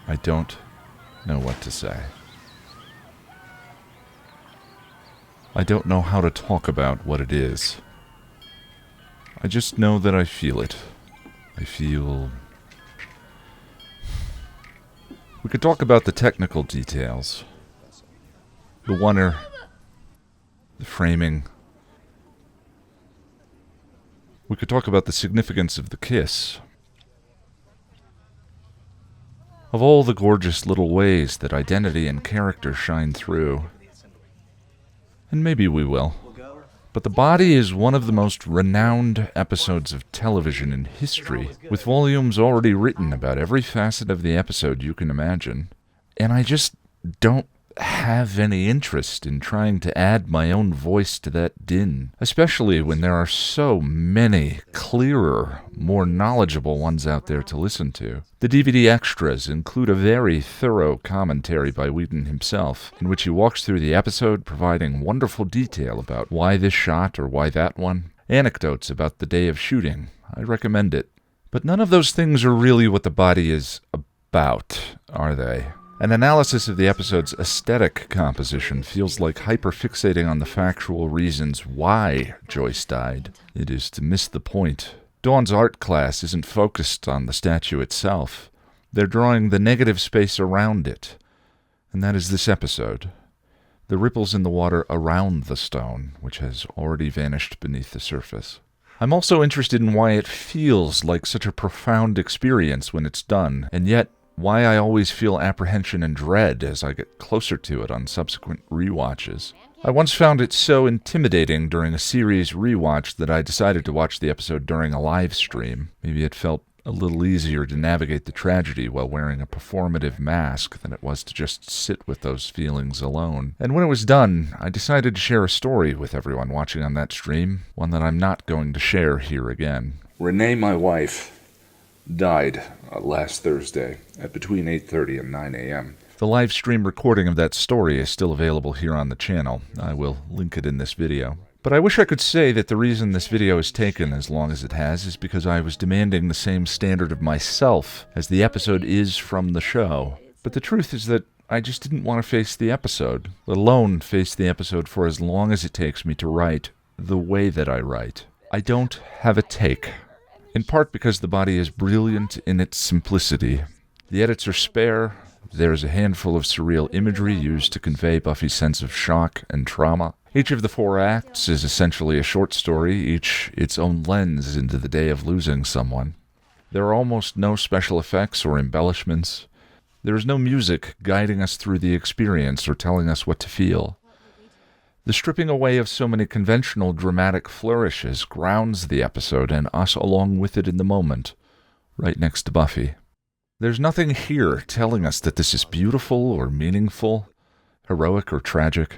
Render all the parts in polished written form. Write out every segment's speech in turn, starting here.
I don't know what to say. I don't know how to talk about what it is. I just know that I feel it. I feel... We could talk about the technical details. The wonder, the framing. We could talk about the significance of the kiss. Of all the gorgeous little ways that identity and character shine through. And maybe we will. But The Body is one of the most renowned episodes of television in history, with volumes already written about every facet of the episode you can imagine. And I just don't have any interest in trying to add my own voice to that din, especially when there are so many clearer, more knowledgeable ones out there to listen to. The DVD extras include a very thorough commentary by Whedon himself, in which he walks through the episode, providing wonderful detail about why this shot or why that one, anecdotes about the day of shooting. I recommend it. But none of those things are really what The Body is about, are they? An analysis of the episode's aesthetic composition feels like hyperfixating on the factual reasons why Joyce died. It is to miss the point. Dawn's art class isn't focused on the statue itself. They're drawing the negative space around it. And that is this episode. The ripples in the water around the stone, which has already vanished beneath the surface. I'm also interested in why it feels like such a profound experience when it's done, and yet why I always feel apprehension and dread as I get closer to it on subsequent rewatches. I once found it so intimidating during a series rewatch that I decided to watch the episode during a live stream. Maybe it felt a little easier to navigate the tragedy while wearing a performative mask than it was to just sit with those feelings alone. And when it was done, I decided to share a story with everyone watching on that stream, one that I'm not going to share here again. Renee, my wife, died last Thursday at between 8:30 and 9 a.m. The live stream recording of that story is still available here on the channel. I will link it in this video. But I wish I could say that the reason this video has taken as long as it has is because I was demanding the same standard of myself as the episode is from the show. But the truth is that I just didn't want to face the episode, let alone face the episode for as long as it takes me to write the way that I write. I don't have a take. In part because The Body is brilliant in its simplicity. The edits are spare. There's a handful of surreal imagery used to convey Buffy's sense of shock and trauma. Each of the 4 acts is essentially a short story, each its own lens into the day of losing someone. There are almost no special effects or embellishments. There is no music guiding us through the experience or telling us what to feel. The stripping away of so many conventional dramatic flourishes grounds the episode and us along with it in the moment, right next to Buffy. There's nothing here telling us that this is beautiful or meaningful, heroic or tragic.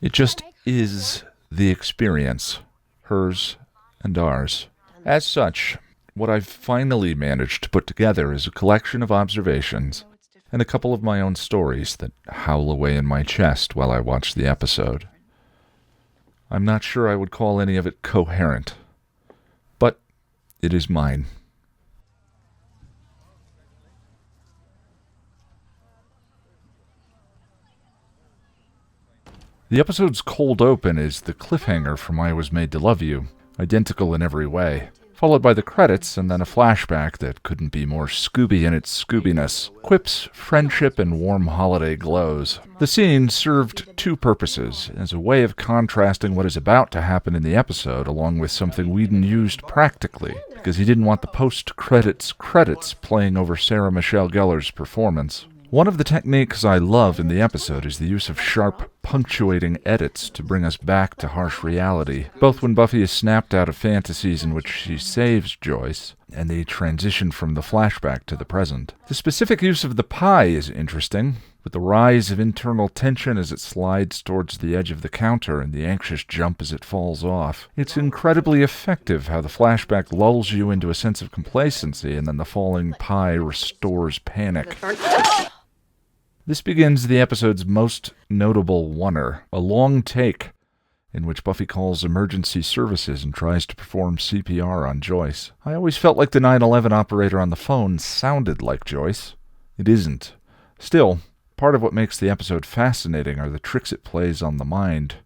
It just is the experience, hers and ours. As such, what I've finally managed to put together is a collection of observations and a couple of my own stories that howl away in my chest while I watch the episode. I'm not sure I would call any of it coherent, but it is mine. The episode's cold open is the cliffhanger from I Was Made to Love You, identical in every way, followed by the credits and then a flashback that couldn't be more Scooby in its Scoobiness. Quips, friendship, and warm holiday glows. The scene served 2 purposes, as a way of contrasting what is about to happen in the episode along with something Whedon used practically, because he didn't want the post-credits playing over Sarah Michelle Gellar's performance. One of the techniques I love in the episode is the use of sharp, punctuating edits to bring us back to harsh reality, both when Buffy is snapped out of fantasies in which she saves Joyce, and the transition from the flashback to the present. The specific use of the pie is interesting, with the rise of internal tension as it slides towards the edge of the counter and the anxious jump as it falls off. It's incredibly effective how the flashback lulls you into a sense of complacency and then the falling pie restores panic. This begins the episode's most notable wonder, a long take in which Buffy calls emergency services and tries to perform CPR on Joyce. I always felt like the 911 operator on the phone sounded like Joyce. It isn't. Still, part of what makes the episode fascinating are the tricks it plays on the mind.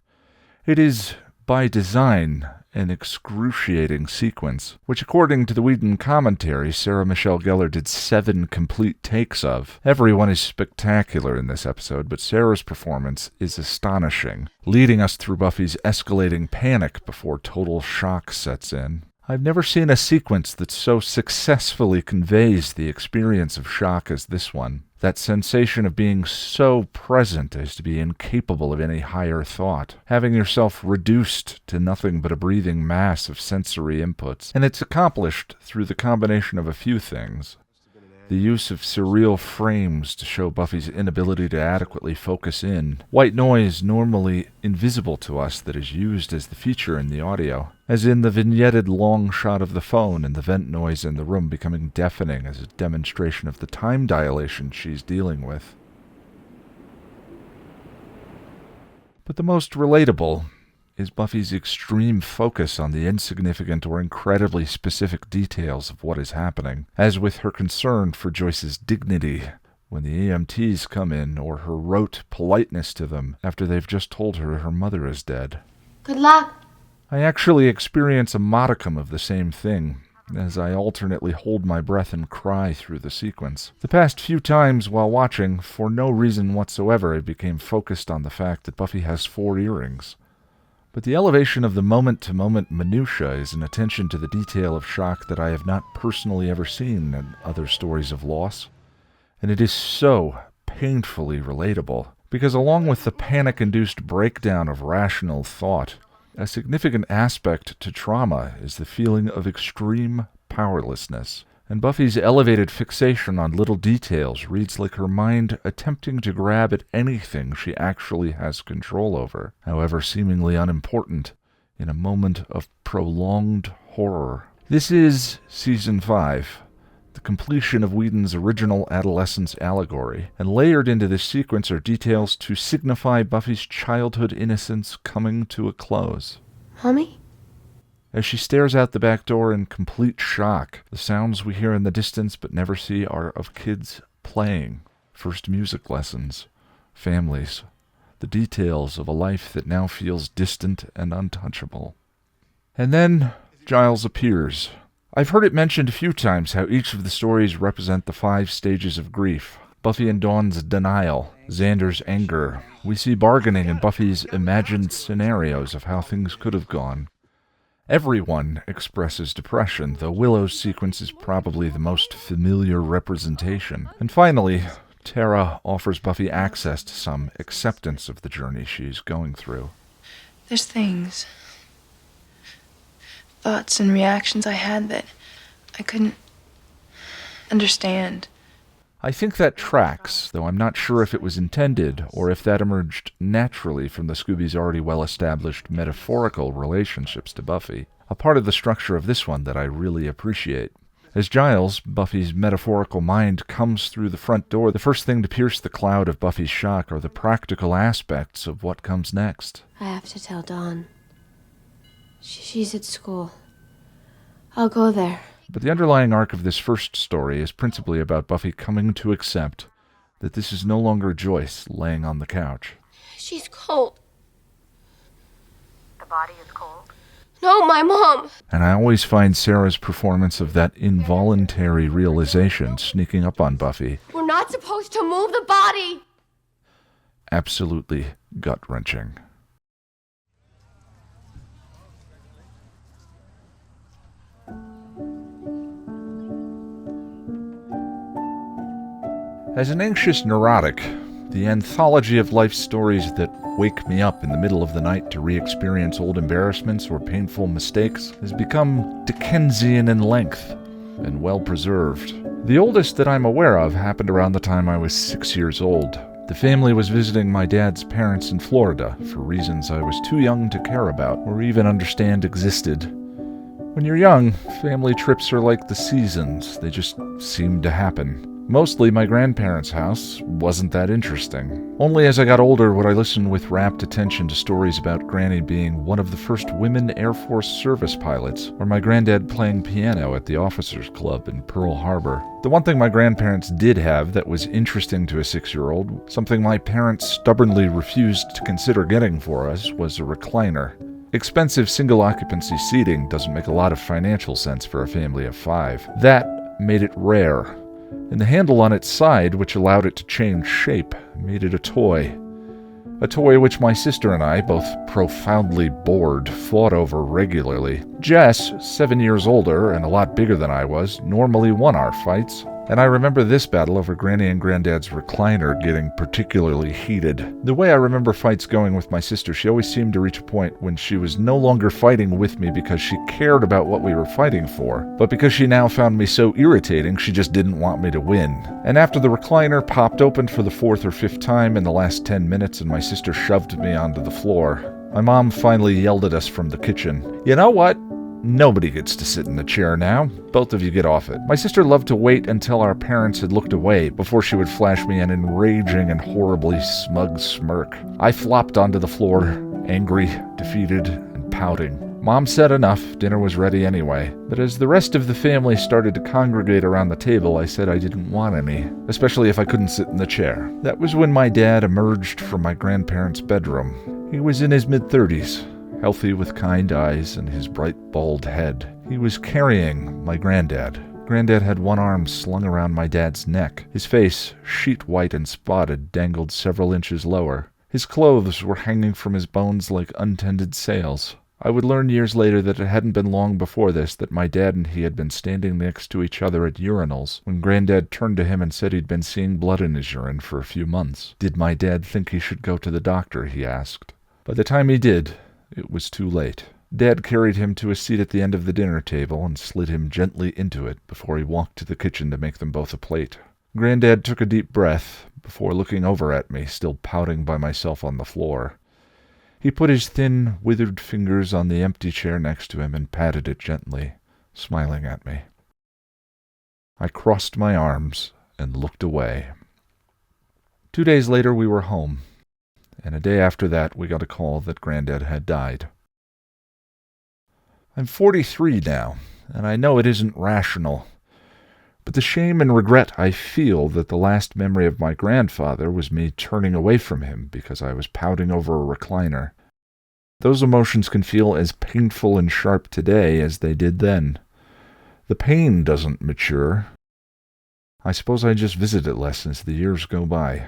It is, by design, an excruciating sequence, which according to the Whedon commentary, Sarah Michelle Gellar did 7 complete takes of. Everyone is spectacular in this episode, but Sarah's performance is astonishing, leading us through Buffy's escalating panic before total shock sets in. I've never seen a sequence that so successfully conveys the experience of shock as this one. That sensation of being so present as to be incapable of any higher thought, having yourself reduced to nothing but a breathing mass of sensory inputs. And it's accomplished through the combination of a few things. The use of surreal frames to show Buffy's inability to adequately focus in. White noise normally invisible to us that is used as the feature in the audio, as in the vignetted long shot of the phone and the vent noise in the room becoming deafening as a demonstration of the time dilation she's dealing with. But the most relatable is Buffy's extreme focus on the insignificant or incredibly specific details of what is happening, as with her concern for Joyce's dignity when the EMTs come in, or her rote politeness to them after they've just told her her mother is dead. Good luck. I actually experience a modicum of the same thing, as I alternately hold my breath and cry through the sequence. The past few times while watching, for no reason whatsoever, I became focused on the fact that Buffy has 4 earrings. But the elevation of the moment-to-moment minutiae is an attention to the detail of shock that I have not personally ever seen in other stories of loss. And it is so painfully relatable, because along with the panic-induced breakdown of rational thought, a significant aspect to trauma is the feeling of extreme powerlessness. And Buffy's elevated fixation on little details reads like her mind attempting to grab at anything she actually has control over, however seemingly unimportant, in a moment of prolonged horror. This is Season 5, the completion of Whedon's original adolescence allegory, and layered into this sequence are details to signify Buffy's childhood innocence coming to a close. Mommy? As she stares out the back door in complete shock, the sounds we hear in the distance but never see are of kids playing, first music lessons, families, the details of a life that now feels distant and untouchable. And then Giles appears. I've heard it mentioned a few times how each of the stories represent the 5 stages of grief. Buffy and Dawn's denial, Xander's anger. We see bargaining in Buffy's imagined scenarios of how things could have gone. Everyone expresses depression, though Willow's sequence is probably the most familiar representation. And finally, Tara offers Buffy access to some acceptance of the journey she's going through. There's things, thoughts and reactions I had that I couldn't understand. I think that tracks, though I'm not sure if it was intended or if that emerged naturally from the Scooby's already well-established metaphorical relationships to Buffy, a part of the structure of this one that I really appreciate. As Giles, Buffy's metaphorical mind, comes through the front door, the first thing to pierce the cloud of Buffy's shock are the practical aspects of what comes next. I have to tell Dawn. She's at school. I'll go there. But the underlying arc of this first story is principally about Buffy coming to accept that this is no longer Joyce laying on the couch. She's cold. The body is cold? No, my mom. And I always find Sarah's performance of that involuntary realization sneaking up on Buffy We're not supposed to move the body. absolutely gut-wrenching. As an anxious neurotic, the anthology of life stories that wake me up in the middle of the night to re-experience old embarrassments or painful mistakes has become Dickensian in length and well-preserved. The oldest that I'm aware of happened around the time I was 6 years old. The family was visiting my dad's parents in Florida for reasons I was too young to care about or even understand existed. When you're young, family trips are like the seasons. They just seem to happen. Mostly, my grandparents' house wasn't that interesting. Only as I got older would I listen with rapt attention to stories about Granny being one of the first women Air Force service pilots, or my granddad playing piano at the Officers Club in Pearl Harbor. The one thing my grandparents did have that was interesting to a 6-year-old, something my parents stubbornly refused to consider getting for us, was a recliner. Expensive single-occupancy seating doesn't make a lot of financial sense for a family of 5. That made it rare. And the handle on its side, which allowed it to change shape, made it a toy. A toy which my sister and I, both profoundly bored, fought over regularly. Jess, 7 years older and a lot bigger than I was, normally won our fights. And I remember this battle over Granny and Granddad's recliner getting particularly heated. The way I remember fights going with my sister, she always seemed to reach a point when she was no longer fighting with me because she cared about what we were fighting for, but because she now found me so irritating, she just didn't want me to win. And after the recliner popped open for the 4th or 5th time in the last 10 minutes and my sister shoved me onto the floor, my mom finally yelled at us from the kitchen, "You know what? Nobody gets to sit in the chair now. Both of you get off it." My sister loved to wait until our parents had looked away before she would flash me an enraging and horribly smug smirk. I flopped onto the floor, angry, defeated, and pouting. Mom said enough, dinner was ready anyway. But as the rest of the family started to congregate around the table, I said I didn't want any, especially if I couldn't sit in the chair. That was when my dad emerged from my grandparents' bedroom. He was in his mid-30s. Healthy with kind eyes and his bright bald head. He was carrying my granddad. Granddad had one arm slung around my dad's neck. His face, sheet white and spotted, dangled several inches lower. His clothes were hanging from his bones like untended sails. I would learn years later that it hadn't been long before this that my dad and he had been standing next to each other at urinals when Granddad turned to him and said he'd been seeing blood in his urine for a few months. Did my dad think he should go to the doctor, he asked. By the time he did, it was too late. Dad carried him to a seat at the end of the dinner table and slid him gently into it before he walked to the kitchen to make them both a plate. Granddad took a deep breath before looking over at me, still pouting by myself on the floor. He put his thin, withered fingers on the empty chair next to him and patted it gently, smiling at me. I crossed my arms and looked away. 2 days later we were home. And a day after that, we got a call that Granddad had died. I'm 43 now, and I know it isn't rational, but the shame and regret I feel that the last memory of my grandfather was me turning away from him because I was pouting over a recliner. Those emotions can feel as painful and sharp today as they did then. The pain doesn't mature. I suppose I just visit it less as the years go by.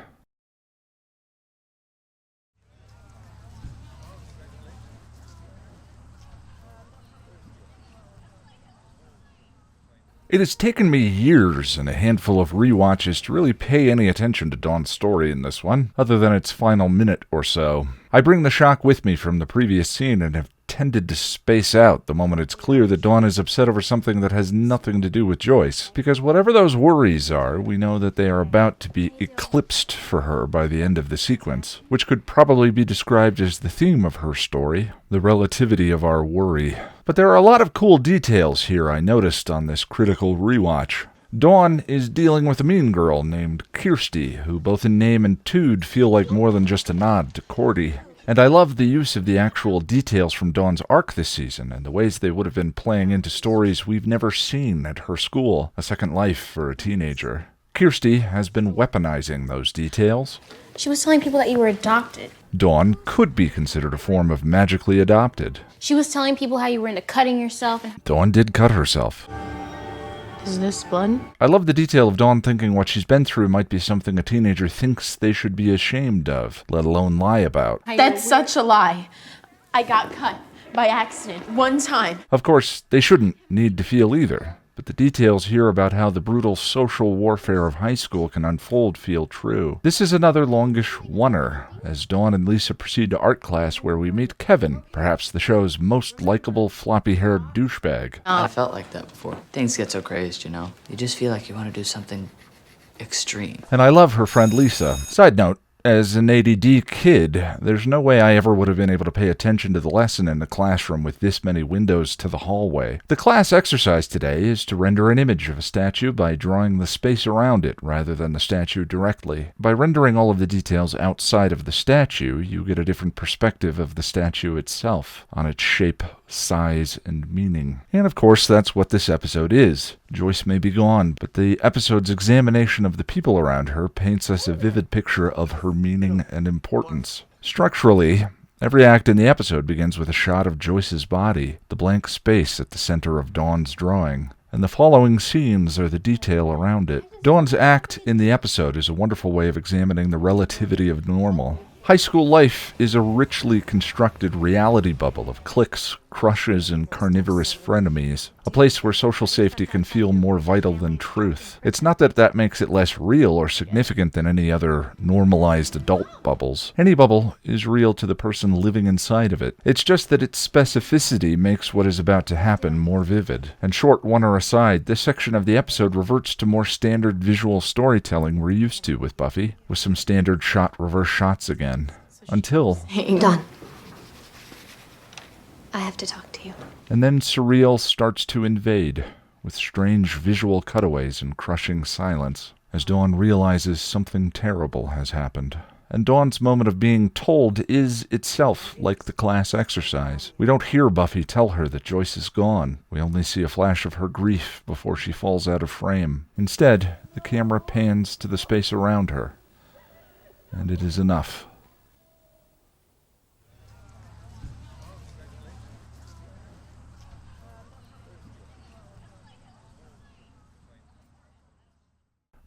It has taken me years and a handful of rewatches to really pay any attention to Dawn's story in this one, other than its final minute or so. I bring the shock with me from the previous scene and have tended to space out the moment it's clear that Dawn is upset over something that has nothing to do with Joyce. Because whatever those worries are, we know that they are about to be eclipsed for her by the end of the sequence, which could probably be described as the theme of her story, the relativity of our worry. But there are a lot of cool details here I noticed on this critical rewatch. Dawn is dealing with a mean girl named Kirsty, who both in name and tude feel like more than just a nod to Cordy. And I love the use of the actual details from Dawn's arc this season and the ways they would have been playing into stories we've never seen at her school, A Second Life for a Teenager. Kirsty has been weaponizing those details. She was telling people that you were adopted. Dawn could be considered a form of magically adopted. She was telling people how you were into cutting yourself. Dawn did cut herself. Is this blood? I love the detail of Dawn thinking what she's been through might be something a teenager thinks they should be ashamed of, let alone lie about. That's such a lie. I got cut by accident one time. Of course, they shouldn't need to feel either, but the details here about how the brutal social warfare of high school can unfold feel true. This is another longish oneer, as Dawn and Lisa proceed to art class where we meet Kevin, perhaps the show's most likable floppy-haired douchebag. I felt like that before. Things get so crazed, you know? You just feel like you want to do something extreme. And I love her friend Lisa. Side note, As an ADD kid, there's no way I ever would have been able to pay attention to the lesson in a classroom with this many windows to the hallway. The class exercise today is to render an image of a statue by drawing the space around it rather than the statue directly. By rendering all of the details outside of the statue, you get a different perspective of the statue itself, on its shape, size, and meaning. And of course, that's what this episode is. Joyce may be gone, but the episode's examination of the people around her paints us a vivid picture of her meaning and importance. Structurally, every act in the episode begins with a shot of Joyce's body, the blank space at the center of Dawn's drawing, and the following scenes are the detail around it. Dawn's act in the episode is a wonderful way of examining the relativity of normal. High school life is a richly constructed reality bubble of cliques, crushes, and carnivorous frenemies, a place where social safety can feel more vital than truth. It's not that that makes it less real or significant than any other normalized adult bubbles. Any bubble is real to the person living inside of it. It's just that its specificity makes what is about to happen more vivid. And short one aside, this section of the episode reverts to more standard visual storytelling we're used to with Buffy, with some standard shot-reverse shots again. Until... Dawn. I have to talk to you. And then surreal starts to invade, with strange visual cutaways and crushing silence, as Dawn realizes something terrible has happened. And Dawn's moment of being told is itself like the class exercise. We don't hear Buffy tell her that Joyce is gone. We only see a flash of her grief before she falls out of frame. Instead, the camera pans to the space around her. And it is enough.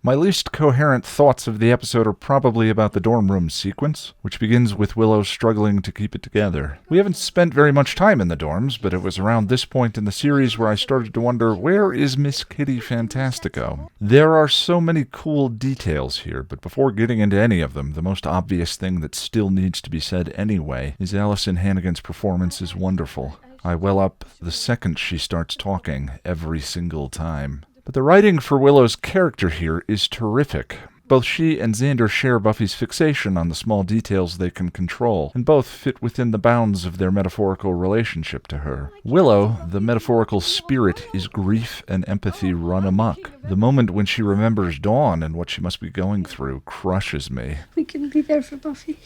My least coherent thoughts of the episode are probably about the dorm room sequence, which begins with Willow struggling to keep it together. We haven't spent very much time in the dorms, but it was around this point in the series where I started to wonder, where is Miss Kitty Fantastico? There are so many cool details here, but before getting into any of them, the most obvious thing that still needs to be said anyway is Alyson Hannigan's performance is wonderful. I well up the second she starts talking, every single time. But the writing for Willow's character here is terrific. Both she and Xander share Buffy's fixation on the small details they can control, and both fit within the bounds of their metaphorical relationship to her. Willow, the metaphorical spirit, is grief and empathy run amok. The moment when she remembers Dawn and what she must be going through crushes me. We can be there for Buffy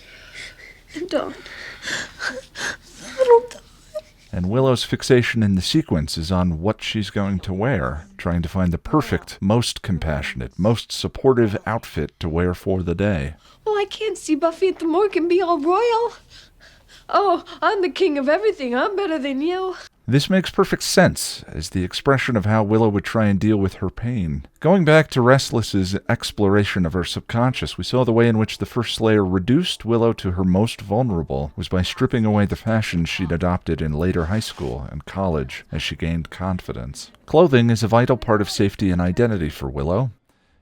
and Dawn. Little Dawn. And Willow's fixation in the sequence is on what she's going to wear, trying to find the perfect, most compassionate, most supportive outfit to wear for the day. Oh, I can't see Buffy at the morgue and be all royal. Oh, I'm the king of everything. I'm better than you. This makes perfect sense as the expression of how Willow would try and deal with her pain. Going back to Restless's exploration of her subconscious, we saw the way in which the first Slayer reduced Willow to her most vulnerable was by stripping away the fashion she'd adopted in later high school and college as she gained confidence. Clothing is a vital part of safety and identity for Willow.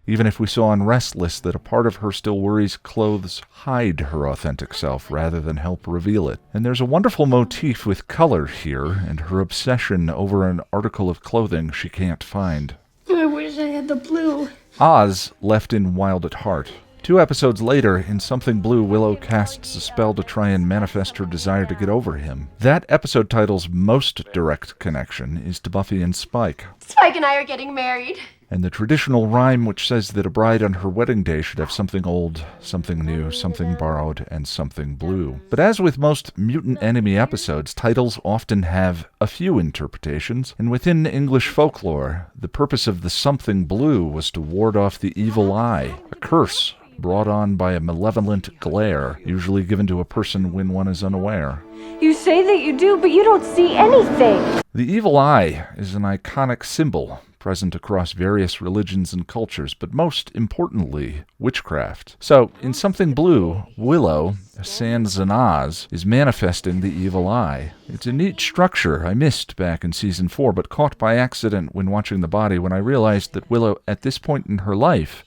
Even if we saw in Restless that a part of her still worries clothes hide her authentic self rather than help reveal it. And there's a wonderful motif with color here and her obsession over an article of clothing she can't find. I wish I had the blue. Oz left in Wild at Heart. 2 episodes later, in Something Blue, Willow casts a spell to try and manifest her desire to get over him. That episode title's most direct connection is to Buffy and Spike. Spike and I are getting married. And the traditional rhyme which says that a bride on her wedding day should have something old, something new, something borrowed, and something blue. But as with most Mutant Enemy episodes, titles often have a few interpretations, and within English folklore, the purpose of the something blue was to ward off the evil eye, a curse brought on by a malevolent glare, usually given to a person when one is unaware. You say that you do, but you don't see anything. The evil eye is an iconic symbol present across various religions and cultures, but most importantly, witchcraft. So, in Something Blue, Willow, sans an Oz, is manifesting the evil eye. It's a neat structure I missed back in Season 4, but caught by accident when watching the body when I realized that Willow, at this point in her life,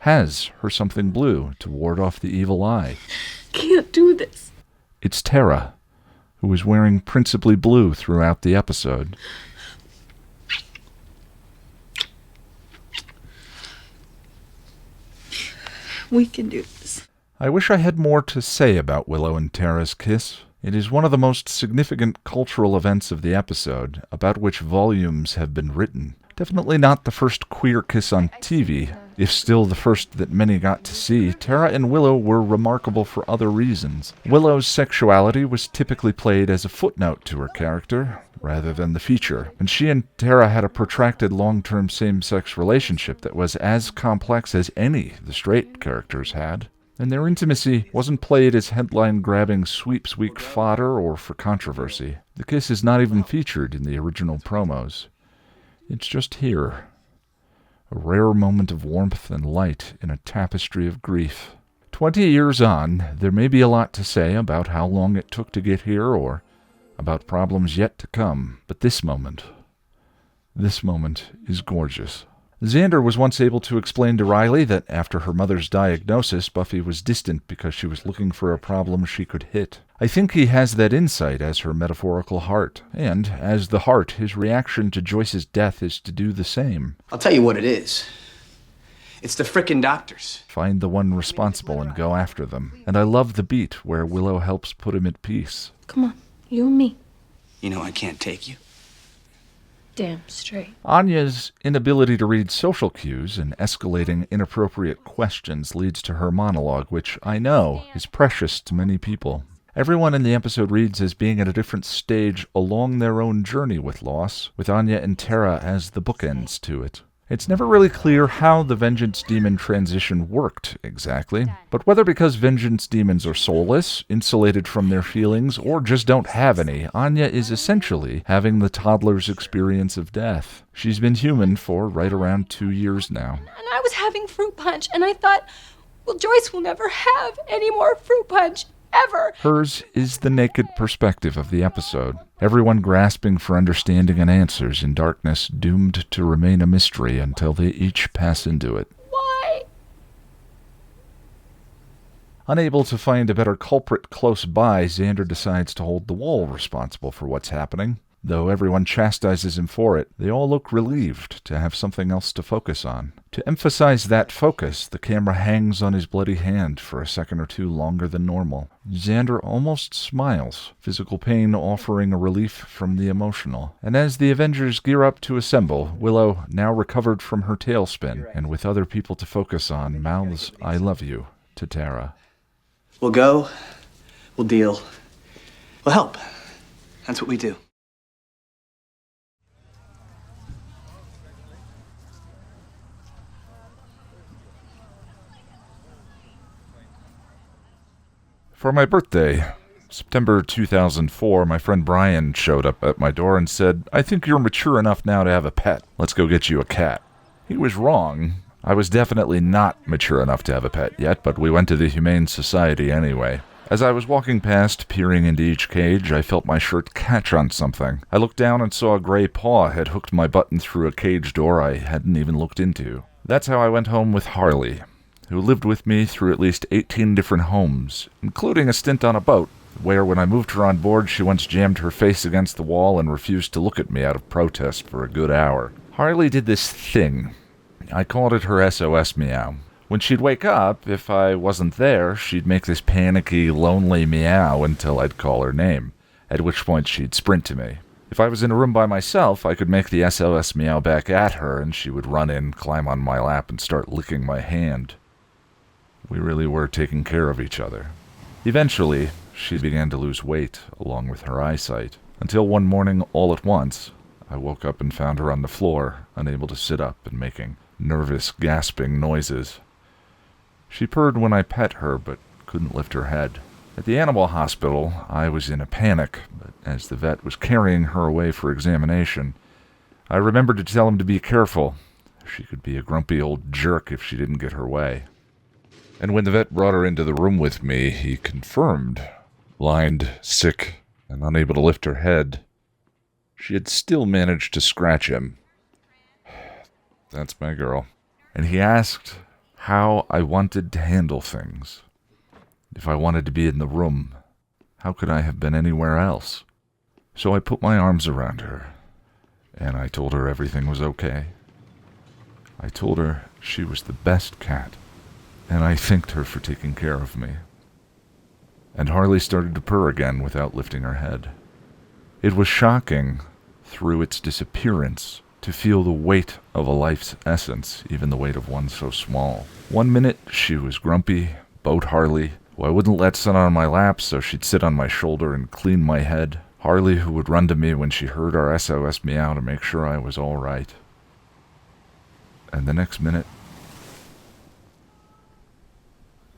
has her something blue to ward off the evil eye. Can't do this. It's Tara, who is wearing principally blue throughout the episode. We can do this. I wish I had more to say about Willow and Tara's kiss. It is one of the most significant cultural events of the episode, about which volumes have been written. Definitely not the first queer kiss on TV, if still the first that many got to see. Tara and Willow were remarkable for other reasons. Willow's sexuality was typically played as a footnote to her character, rather than the feature, and she and Tara had a protracted long-term same-sex relationship that was as complex as any the straight characters had. And their intimacy wasn't played as headline-grabbing sweeps week fodder or for controversy. The kiss is not even featured in the original promos. It's just here. A rare moment of warmth and light in a tapestry of grief. 20 years on, there may be a lot to say about how long it took to get here or about problems yet to come. But this moment is gorgeous. Xander was once able to explain to Riley that after her mother's diagnosis, Buffy was distant because she was looking for a problem she could hit. I think he has that insight as her metaphorical heart, and, as the heart, his reaction to Joyce's death is to do the same. I'll tell you what it is. It's the frickin' doctors. Find the one responsible and go after them. And I love the beat where Willow helps put him at peace. Come on, you and me. You know I can't take you. Damn straight. Anya's inability to read social cues and escalating inappropriate questions leads to her monologue, which I know is precious to many people. Everyone in the episode reads as being at a different stage along their own journey with loss, with Anya and Tara as the bookends to it. It's never really clear how the Vengeance Demon transition worked exactly, but whether because Vengeance Demons are soulless, insulated from their feelings, or just don't have any, Anya is essentially having the toddler's experience of death. She's been human for right around 2 years now. And I was having fruit punch, and I thought, well, Joyce will never have any more fruit punch, ever. Hers is the naked perspective of the episode. Everyone grasping for understanding and answers in darkness, doomed to remain a mystery until they each pass into it. Why? Unable to find a better culprit close by, Xander decides to hold the wall responsible for what's happening. Though everyone chastises him for it, they all look relieved to have something else to focus on. To emphasize that focus, the camera hangs on his bloody hand for a second or two longer than normal. Xander almost smiles, physical pain offering a relief from the emotional. And as the Avengers gear up to assemble, Willow, now recovered from her tailspin, and with other people to focus on, mouths "I love you" to Tara. We'll go, we'll deal, we'll help. That's what we do. For my birthday, September 2004, my friend Brian showed up at my door and said, "I think you're mature enough now to have a pet. Let's go get you a cat." He was wrong. I was definitely not mature enough to have a pet yet, but we went to the Humane Society anyway. As I was walking past, peering into each cage, I felt my shirt catch on something. I looked down and saw a gray paw had hooked my button through a cage door I hadn't even looked into. That's how I went home with Harley, who lived with me through at least 18 different homes, including a stint on a boat, where when I moved her on board, she once jammed her face against the wall and refused to look at me out of protest for a good hour. Harley did this thing. I called it her SOS meow. When she'd wake up, if I wasn't there, she'd make this panicky, lonely meow until I'd call her name, at which point she'd sprint to me. If I was in a room by myself, I could make the SOS meow back at her, and she would run in, climb on my lap, and start licking my hand. We really were taking care of each other. Eventually, she began to lose weight, along with her eyesight, until one morning, all at once, I woke up and found her on the floor, unable to sit up and making nervous, gasping noises. She purred when I pet her, but couldn't lift her head. At the animal hospital, I was in a panic, but as the vet was carrying her away for examination, I remembered to tell him to be careful. She could be a grumpy old jerk if she didn't get her way. And when the vet brought her into the room with me, he confirmed, blind, sick, and unable to lift her head, she had still managed to scratch him. That's my girl. And he asked how I wanted to handle things. If I wanted to be in the room, how could I have been anywhere else? So I put my arms around her, and I told her everything was okay. I told her she was the best cat and I thanked her for taking care of me. And Harley started to purr again without lifting her head. It was shocking, through its disappearance, to feel the weight of a life's essence, even the weight of one so small. 1 minute, she was grumpy, boat Harley, who I wouldn't let sit on my lap so she'd sit on my shoulder and clean my head. Harley who would run to me when she heard our SOS meow to make sure I was all right. And the next minute,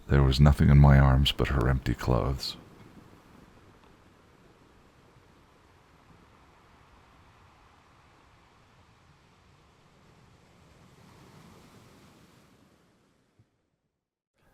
there was nothing in my arms but her empty clothes.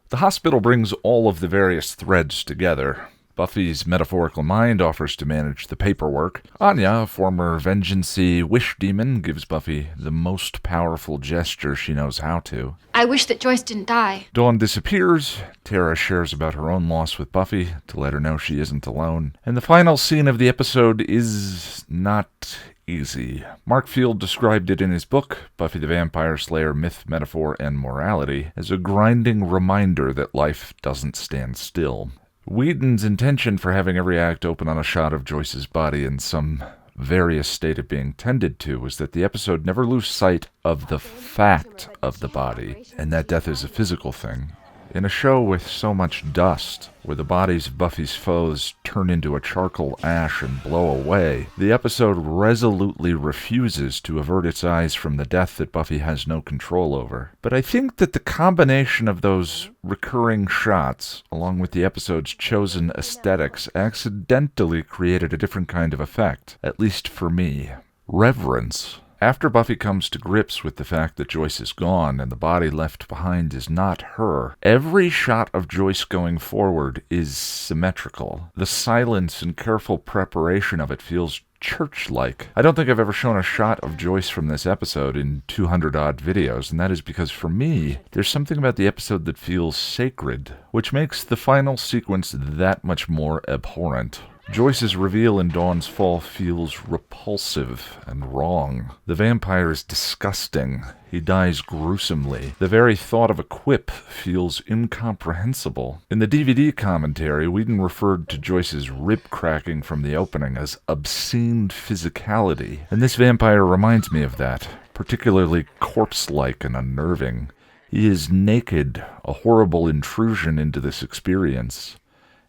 The hospital brings all of the various threads together. Buffy's metaphorical mind offers to manage the paperwork. Anya, a former vengeance-y wish demon, gives Buffy the most powerful gesture she knows how to. I wish that Joyce didn't die. Dawn disappears. Tara shares about her own loss with Buffy to let her know she isn't alone. And the final scene of the episode is not easy. Mark Field described it in his book, Buffy the Vampire Slayer, Myth, Metaphor, and Morality, as a grinding reminder that life doesn't stand still. Whedon's intention for having every act open on a shot of Joyce's body in some various state of being tended to was that the episode never lose sight of the fact of the body, and that death is a physical thing. In a show with so much dust, where the bodies of Buffy's foes turn into a charcoal ash and blow away, the episode resolutely refuses to avert its eyes from the death that Buffy has no control over. But I think that the combination of those recurring shots, along with the episode's chosen aesthetics, accidentally created a different kind of effect, at least for me. Reverence. After Buffy comes to grips with the fact that Joyce is gone and the body left behind is not her, every shot of Joyce going forward is symmetrical. The silence and careful preparation of it feels church-like. I don't think I've ever shown a shot of Joyce from this episode in 200-odd videos, and that is because for me, there's something about the episode that feels sacred, which makes the final sequence that much more abhorrent. Joyce's reveal in Dawn's fall feels repulsive and wrong. The vampire is disgusting. He dies gruesomely. The very thought of a quip feels incomprehensible. In the DVD commentary, Whedon referred to Joyce's rib cracking from the opening as obscene physicality, and this vampire reminds me of that, particularly corpse-like and unnerving. He is naked, a horrible intrusion into this experience.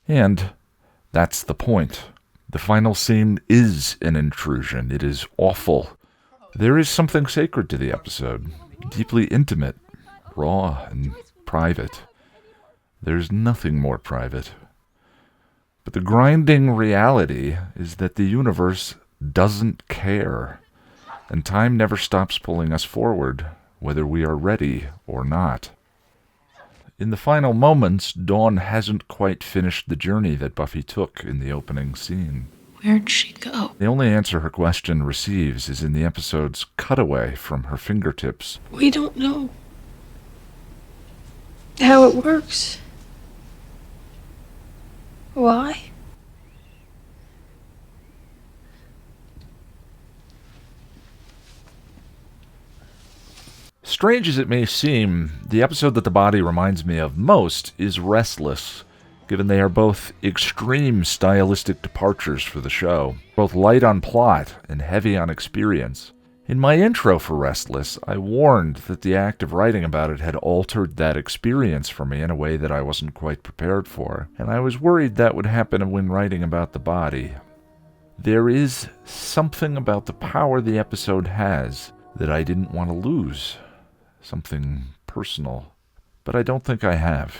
And that's the point. The final scene is an intrusion. It is awful. There is something sacred to the episode, deeply intimate, raw, and private. There's nothing more private. But the grinding reality is that the universe doesn't care, and time never stops pulling us forward, whether we are ready or not. In the final moments, Dawn hasn't quite finished the journey that Buffy took in the opening scene. Where'd she go? The only answer her question receives is in the episode's cutaway from her fingertips. We don't know how it works. Why? Strange as it may seem, the episode that the body reminds me of most is Restless, given they are both extreme stylistic departures for the show, both light on plot and heavy on experience. In my intro for Restless, I warned that the act of writing about it had altered that experience for me in a way that I wasn't quite prepared for, and I was worried that would happen when writing about the body. There is something about the power the episode has that I didn't want to lose. Something personal. But I don't think I have,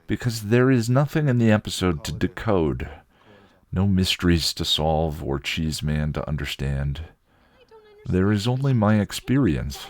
because there is nothing in the episode to decode. No mysteries to solve or Cheeseman to understand. There is only my experience.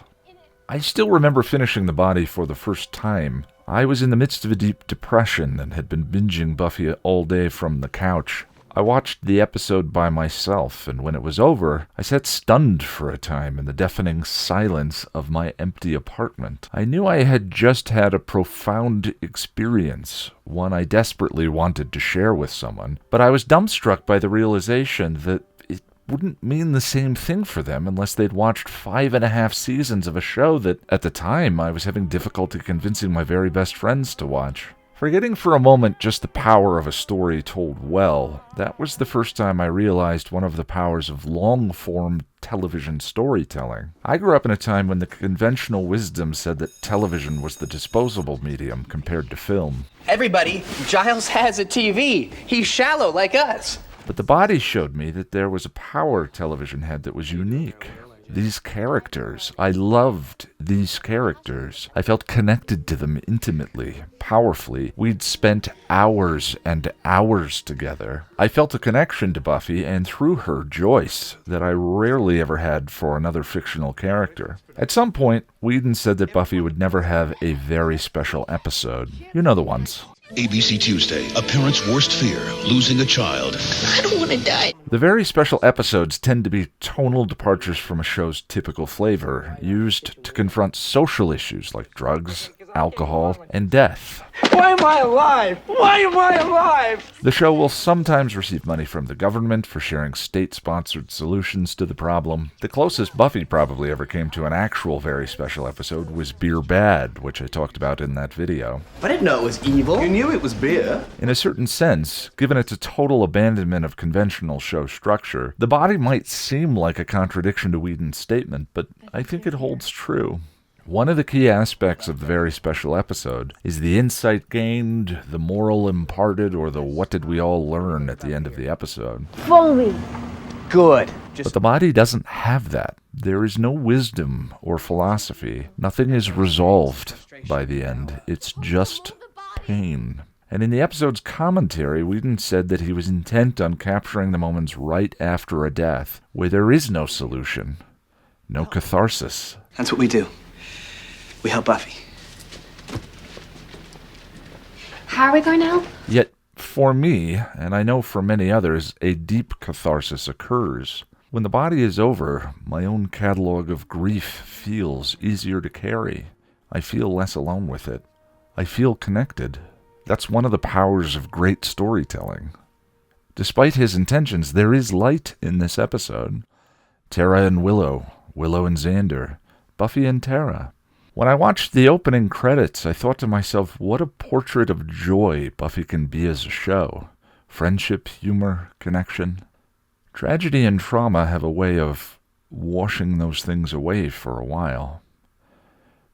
I still remember finishing the body for the first time. I was in the midst of a deep depression and had been binging Buffy all day from the couch. I watched the episode by myself, and when it was over, I sat stunned for a time in the deafening silence of my empty apartment. I knew I had just had a profound experience, one I desperately wanted to share with someone, but I was dumbstruck by the realization that it wouldn't mean the same thing for them unless they'd watched 5.5 seasons of a show that, at the time, I was having difficulty convincing my very best friends to watch. Forgetting for a moment just the power of a story told well, that was the first time I realized one of the powers of long-form television storytelling. I grew up in a time when the conventional wisdom said that television was the disposable medium compared to film. Everybody, Giles has a TV. He's shallow like us. But the body showed me that there was a power television had that was unique. These characters. I loved these characters. I felt connected to them intimately, powerfully. We'd spent hours and hours together. I felt a connection to Buffy, and through her, Joyce, that I rarely ever had for another fictional character. At some point, Whedon said that Buffy would never have a very special episode. You know the ones. ABC Tuesday, a parent's worst fear, losing a child. I don't want to die. The very special episodes tend to be tonal departures from a show's typical flavor, used to confront social issues like drugs, alcohol, and death. Why am I alive? Why am I alive? The show will sometimes receive money from the government for sharing state-sponsored solutions to the problem. The closest Buffy probably ever came to an actual very special episode was Beer Bad, which I talked about in that video. I didn't know it was evil. You knew it was beer. In a certain sense, given its a total abandonment of conventional show structure, the body might seem like a contradiction to Whedon's statement, but I think it holds true. One of the key aspects of the very special episode is the insight gained, the moral imparted, or the what did we all learn at the end of the episode. Follow me. Good. But the body doesn't have that. There is no wisdom or philosophy. Nothing is resolved by the end. It's just pain. And in the episode's commentary, Whedon said that he was intent on capturing the moments right after a death, where there is no solution, no catharsis. That's what we do. We help Buffy. How are we going now? Yet, for me, and I know for many others, a deep catharsis occurs. When the body is over, my own catalog of grief feels easier to carry. I feel less alone with it. I feel connected. That's one of the powers of great storytelling. Despite his intentions, there is light in this episode. Tara and Willow, Willow and Xander, Buffy and Tara. When I watched the opening credits, I thought to myself, what a portrait of joy Buffy can be as a show. Friendship, humor, connection. Tragedy and trauma have a way of washing those things away for a while.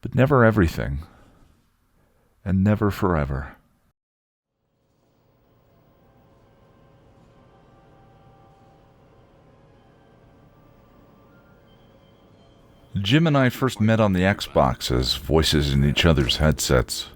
But never everything. And never forever. Jim and I first met on the Xbox as voices in each other's headsets.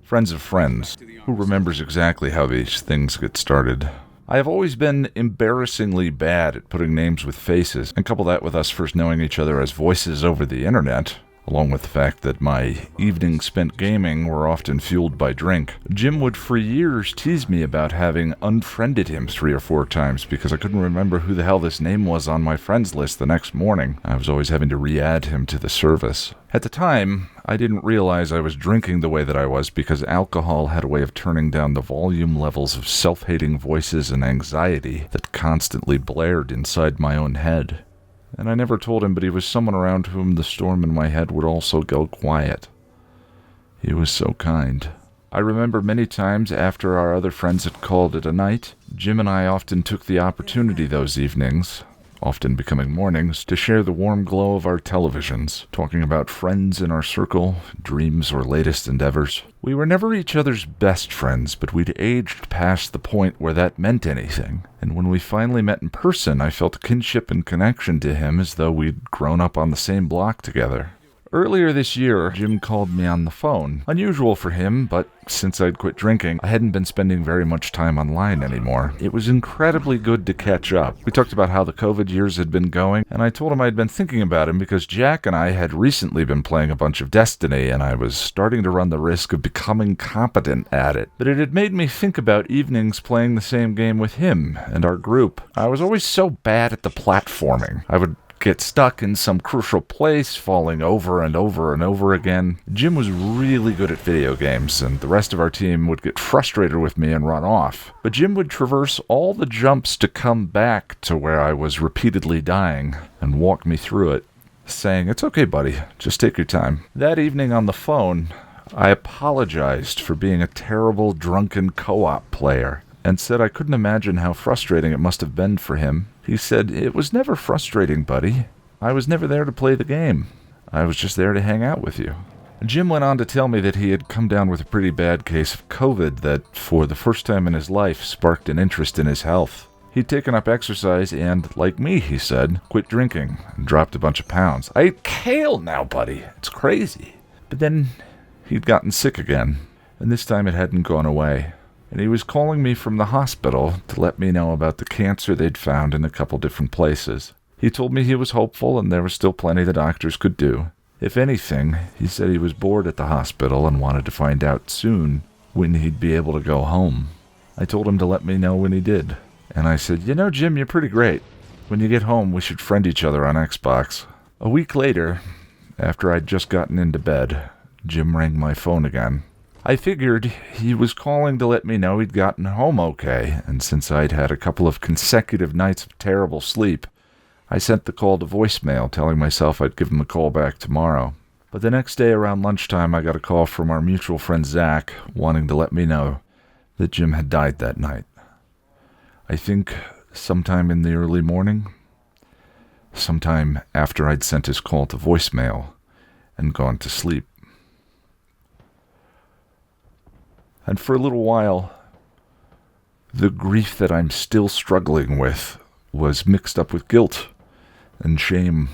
Friends of friends. Who remembers exactly how these things get started? I have always been embarrassingly bad at putting names with faces, and couple that with us first knowing each other as voices over the internet, along with the fact that my evenings spent gaming were often fueled by drink. Jim would for years tease me about having unfriended him 3 or 4 times because I couldn't remember who the hell this name was on my friends list the next morning. I was always having to re-add him to the service. At the time, I didn't realize I was drinking the way that I was because alcohol had a way of turning down the volume levels of self-hating voices and anxiety that constantly blared inside my own head. And I never told him, but he was someone around whom the storm in my head would also go quiet. He was so kind. I remember many times after our other friends had called it a night, Jim and I often took the opportunity those evenings, often becoming mornings, to share the warm glow of our televisions, talking about friends in our circle, dreams or latest endeavors. We were never each other's best friends, but we'd aged past the point where that meant anything. And when we finally met in person, I felt kinship and connection to him as though we'd grown up on the same block together. Earlier this year, Jim called me on the phone. Unusual for him, but since I'd quit drinking, I hadn't been spending very much time online anymore. It was incredibly good to catch up. We talked about how the COVID years had been going, and I told him I'd been thinking about him because Jack and I had recently been playing a bunch of Destiny, and I was starting to run the risk of becoming competent at it. But it had made me think about evenings playing the same game with him and our group. I was always so bad at the platforming. I would get stuck in some crucial place, falling over and over and over again. Jim was really good at video games, and the rest of our team would get frustrated with me and run off. But Jim would traverse all the jumps to come back to where I was repeatedly dying and walk me through it, saying, "It's okay, buddy, just take your time." That evening on the phone, I apologized for being a terrible drunken co-op player and said I couldn't imagine how frustrating it must have been for him. He said, "It was never frustrating, buddy. I was never there to play the game. I was just there to hang out with you." Jim went on to tell me that he had come down with a pretty bad case of COVID that, for the first time in his life, sparked an interest in his health. He'd taken up exercise and, like me, he said, quit drinking and dropped a bunch of pounds. "I eat kale now, buddy. It's crazy." But then he'd gotten sick again, and this time it hadn't gone away. And he was calling me from the hospital to let me know about the cancer they'd found in a couple different places. He told me he was hopeful and there was still plenty the doctors could do. If anything, he said he was bored at the hospital and wanted to find out soon when he'd be able to go home. I told him to let me know when he did. And I said, "You know, Jim, you're pretty great. When you get home, we should friend each other on Xbox." A week later, after I'd just gotten into bed, Jim rang my phone again. I figured he was calling to let me know he'd gotten home okay, and since I'd had a couple of consecutive nights of terrible sleep, I sent the call to voicemail, telling myself I'd give him a call back tomorrow. But the next day around lunchtime, I got a call from our mutual friend Zach, wanting to let me know that Jim had died that night. I think sometime in the early morning, sometime after I'd sent his call to voicemail and gone to sleep. And for a little while, the grief that I'm still struggling with was mixed up with guilt and shame.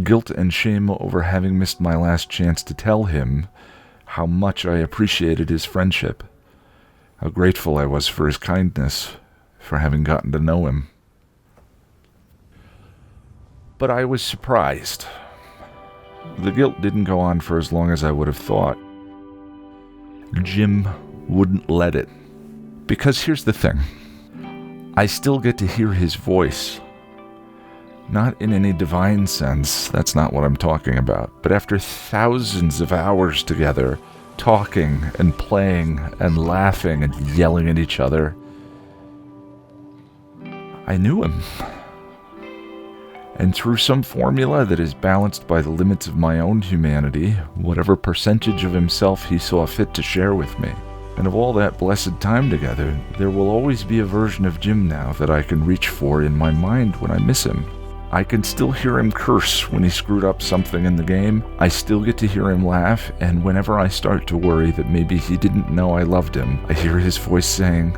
Guilt and shame over having missed my last chance to tell him how much I appreciated his friendship, how grateful I was for his kindness, for having gotten to know him. But I was surprised. The guilt didn't go on for as long as I would have thought. Jim wouldn't let it. Because here's the thing. I still get to hear his voice. Not in any divine sense, that's not what I'm talking about. But after thousands of hours together, talking and playing and laughing and yelling at each other, I knew him. And through some formula that is balanced by the limits of my own humanity, whatever percentage of himself he saw fit to share with me, and of all that blessed time together, there will always be a version of Jim now that I can reach for in my mind when I miss him. I can still hear him curse when he screwed up something in the game. I still get to hear him laugh, and whenever I start to worry that maybe he didn't know I loved him, I hear his voice saying,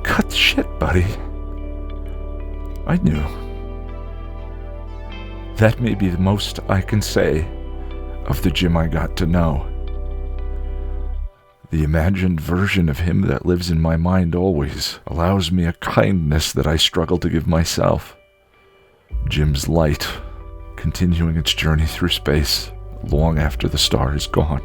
"Cut the shit, buddy. I knew." That may be the most I can say of the Jim I got to know. The imagined version of him that lives in my mind always allows me a kindness that I struggle to give myself. Jim's light, continuing its journey through space long after the star is gone.